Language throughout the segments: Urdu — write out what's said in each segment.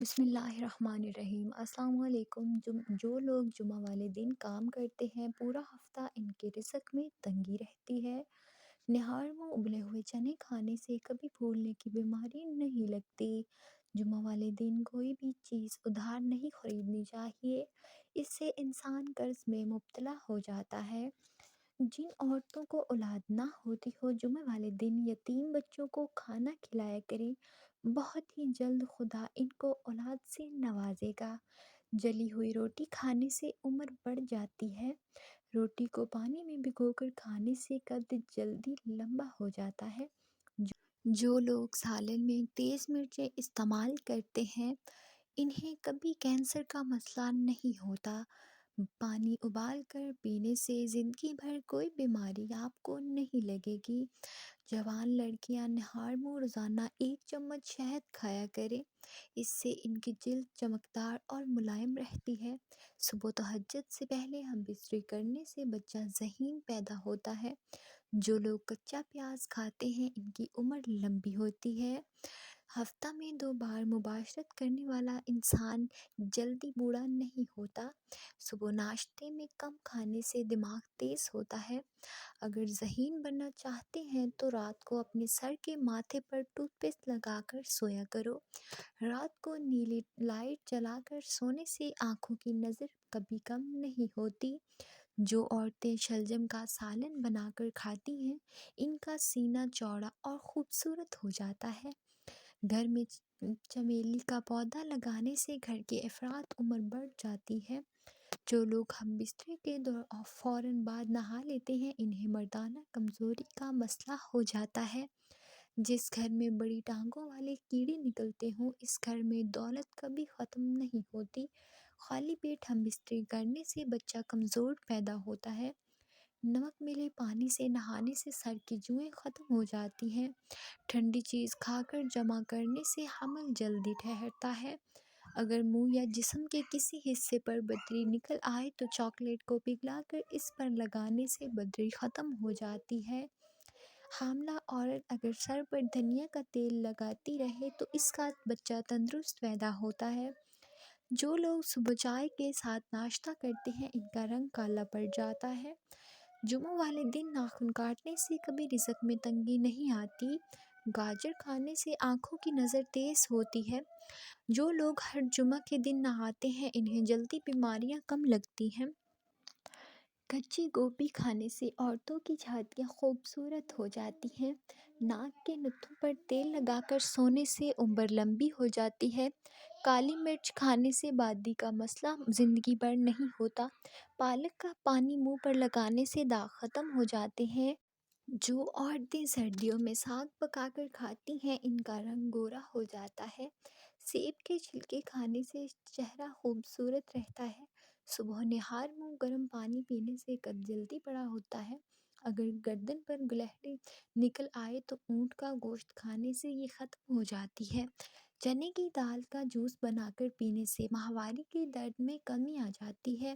بسم اللہ الرحمن الرحیم۔ السلام علیکم۔ جو لوگ جمعہ والے دن کام کرتے ہیں پورا ہفتہ ان کے رزق میں تنگی رہتی ہے۔ نہار منہ ابلے ہوئے چنے کھانے سے کبھی پھولنے کی بیماری نہیں لگتی۔ جمعہ والے دن کوئی بھی چیز ادھار نہیں خریدنی چاہیے، اس سے انسان قرض میں مبتلا ہو جاتا ہے۔ جن عورتوں کو اولاد نہ ہوتی ہو جمعہ والے دن یتیم بچوں کو کھانا کھلایا کریں، بہت ہی جلد خدا ان کو اولاد سے نوازے گا۔ جلی ہوئی روٹی کھانے سے عمر بڑھ جاتی ہے۔ روٹی کو پانی میں بھگو کر کھانے سے قد جلدی لمبا ہو جاتا ہے۔ جو لوگ سالن میں تیز مرچیں استعمال کرتے ہیں انہیں کبھی کینسر کا مسئلہ نہیں ہوتا۔ پانی ابال کر پینے سے زندگی بھر کوئی بیماری آپ کو نہیں لگے گی۔ جوان لڑکیاں نہار منہ روزانہ 1 چمچ شہد کھایا کریں، اس سے ان کی جلد چمکدار اور ملائم رہتی ہے۔ صبح تہجد سے پہلے ہم بستری کرنے سے بچہ ذہین پیدا ہوتا ہے۔ جو لوگ کچا پیاز کھاتے ہیں ان کی عمر لمبی ہوتی ہے۔ ہفتہ میں 2 بار مباشرت کرنے والا انسان جلدی بوڑھا نہیں ہوتا۔ صبح ناشتے میں کم کھانے سے دماغ تیز ہوتا ہے۔ اگر ذہین بننا چاہتے ہیں تو رات کو اپنے سر کے ماتھے پر ٹوتھ پیسٹ لگا کر سویا کرو۔ رات کو نیلی لائٹ جلا کر سونے سے آنکھوں کی نظر کبھی کم نہیں ہوتی۔ جو عورتیں شلجم کا سالن بنا کر کھاتی ہیں ان کا سینہ چوڑا اور خوبصورت ہو جاتا ہے۔ گھر میں چمیلی کا پودا لگانے سے گھر کے افراد عمر بڑھ جاتی ہے۔ جو لوگ ہم بستری کے فوراً بعد نہا لیتے ہیں انہیں مردانہ کمزوری کا مسئلہ ہو جاتا ہے۔ جس گھر میں بڑی ٹانگوں والے کیڑے نکلتے ہوں اس گھر میں دولت کبھی ختم نہیں ہوتی۔ خالی پیٹ ہم بستری کرنے سے بچہ کمزور پیدا ہوتا ہے۔ نمک ملے پانی سے نہانے سے سر کی جوئیں ختم ہو جاتی ہیں۔ ٹھنڈی چیز کھا کر جمع کرنے سے حمل جلدی ٹھہرتا ہے۔ اگر منہ یا جسم کے کسی حصے پر بدری نکل آئے تو چاکلیٹ کو پگھلا کر اس پر لگانے سے بدری ختم ہو جاتی ہے۔ حاملہ عورت اگر سر پر دھنیا کا تیل لگاتی رہے تو اس کا بچہ تندرست پیدا ہوتا ہے۔ جو لوگ صبح چائے کے ساتھ ناشتہ کرتے ہیں ان کا رنگ کالا پڑ جاتا ہے۔ جمعہ والے دن ناخن کاٹنے سے کبھی رزق میں تنگی نہیں آتی۔ گاجر کھانے سے آنکھوں کی نظر تیز ہوتی ہے۔ جو لوگ ہر جمعہ کے دن نہاتے ہیں انہیں جلدی بیماریاں کم لگتی ہیں۔ کچی گوبھی کھانے سے عورتوں کی چھاتیاں خوبصورت ہو جاتی ہیں۔ ناک کے نتھوں پر تیل لگا کر سونے سے عمر لمبی ہو جاتی ہے۔ کالی مرچ کھانے سے بادی کا مسئلہ زندگی بھر نہیں ہوتا۔ پالک کا پانی منہ پر لگانے سے داغ ختم ہو جاتے ہیں۔ جو عورتیں سردیوں میں ساگ پکا کر کھاتی ہیں ان کا رنگ گورا ہو جاتا ہے۔ سیب کے چھلکے کھانے سے چہرہ خوبصورت رہتا ہے۔ صبح نہار منہ گرم پانی پینے سے قد جلدی بڑا ہوتا ہے۔ اگر گردن پر گلہری نکل آئے تو اونٹ کا گوشت کھانے سے یہ ختم ہو جاتی ہے۔ چنے کی دال کا جوس بنا کر پینے سے ماہواری کے درد میں کمی آ جاتی ہے۔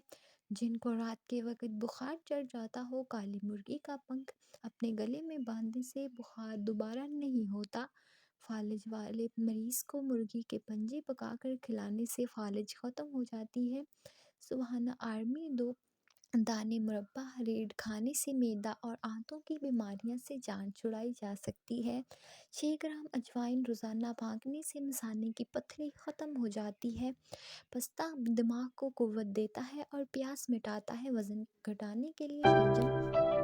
جن کو رات کے وقت بخار چڑھ جاتا ہو کالی مرغی کا پنکھ اپنے گلے میں باندھنے سے بخار دوبارہ نہیں ہوتا۔ فالج والے مریض کو مرغی کے پنجے پکا کر کھلانے سے فالج ختم ہو جاتی ہے۔ سبحانہ آرمی 2 دانے مربع ریڑھ کھانے سے معدہ اور آنتوں کی بیماریاں سے جان چھڑائی جا سکتی ہے۔ 6 گرام اجوائن روزانہ پھاکنی سے مثانے کی پتھری ختم ہو جاتی ہے۔ پستہ دماغ کو قوت دیتا ہے اور پیاس مٹاتا ہے۔ وزن گھٹانے کے لیے شلجم